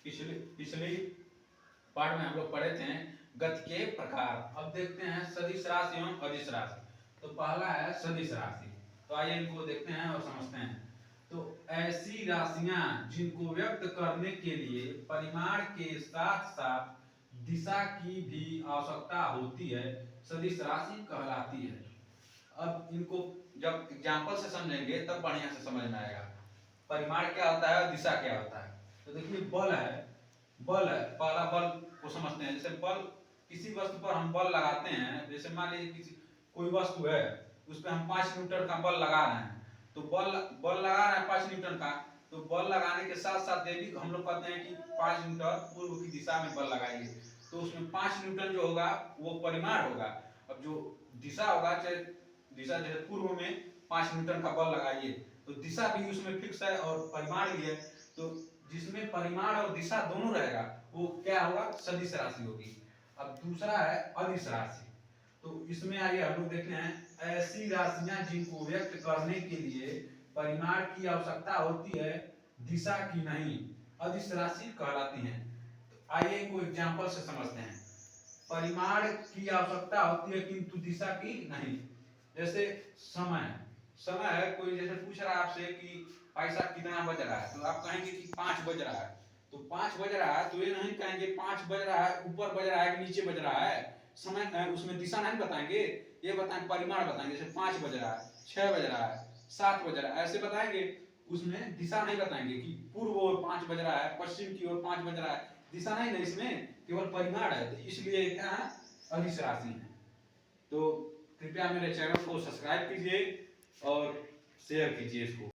पिछले पिछली पार्ट में हम लोग पढ़े थे गति के प्रकार। अब देखते हैं सदिश राशि एवं अदिश राशि। तो पहला है सदिश राशि। तो आइए इनको देखते हैं और समझते हैं। तो ऐसी राशियां जिनको व्यक्त करने के लिए परिमाण के साथ साथ दिशा की भी आवश्यकता होती है सदिश राशि कहलाती है। अब इनको जब एग्जाम्पल से समझेंगे तब बढ़िया से समझ में आएगा। परिमाण क्या होता है और दिशा क्या होता है। तो देखिए बल है, बल है, पहला बल को समझते हैं। जैसे बल, किसी वस्तु पर हम बल लगाते हैं, जैसे मान लीजिए किसी कोई वस्तु है उस पर हम 5 न्यूटन का बल लगा रहे हैं। तो बल लगा रहे हैं 5 न्यूटन का, तो बल लगाने के साथ साथ ये भी हम लोग कहते हैं कि 5 न्यूटन पूर्व की दिशा में बल लगाइए। तो उसमें 5 न्यूटन जो होगा वो परिमाण होगा। अब जो दिशा होगा, चाहे दिशा जैसे पूर्व में 5 न्यूटन का बल लगाइए, तो दिशा भी उसमें फिक्स है और परिमाण भी है। तो जिसमें परिमाण और दिशा दोनों रहेगा वो क्या होगा, सदिश राशि होगी। अब दूसरा है अदिश राशि। तो इसमें आइए हम लोग देखते हैं ऐसी राशियां जिनको व्यक्त करने के लिए परिमाण की आवश्यकता होती है दिशा की नहीं, अदिश राशि कहलाती हैं। तो आइए इनको एग्जाम्पल से समझते हैं। परिमाण की आवश्यकता होती है किंतु दिशा की नहीं। जैसे समय, समय है, कोई जैसे पूछ रहा है आपसे कि पैसा कितना बज रहा है, तो आप कहेंगे कि 5 बज रहा है। तो 5 बज रहा है, तो ये नहीं कहेंगे 5 बज रहा है ऊपर बज रहा है कि नीचे बज रहा है। समय उसमें दिशा नहीं बताएंगे, ये बताएंगे परिमाण बताएंगे। जैसे 5 बज रहा है, 6 बज रहा है, 7 बज रहा है, ऐसे बताएंगे। उसमें दिशा नहीं बताएंगे कि पूर्व ओर 5 बज रहा है, पश्चिम की ओर 5 बज रहा है, दिशा नहीं ना, इसमें केवल परिमाण है। तो इसलिए क्या है, अदिश राशि है। तो कृपया मेरे चैनल को सब्सक्राइब कीजिए और शेयर कीजिए इसको।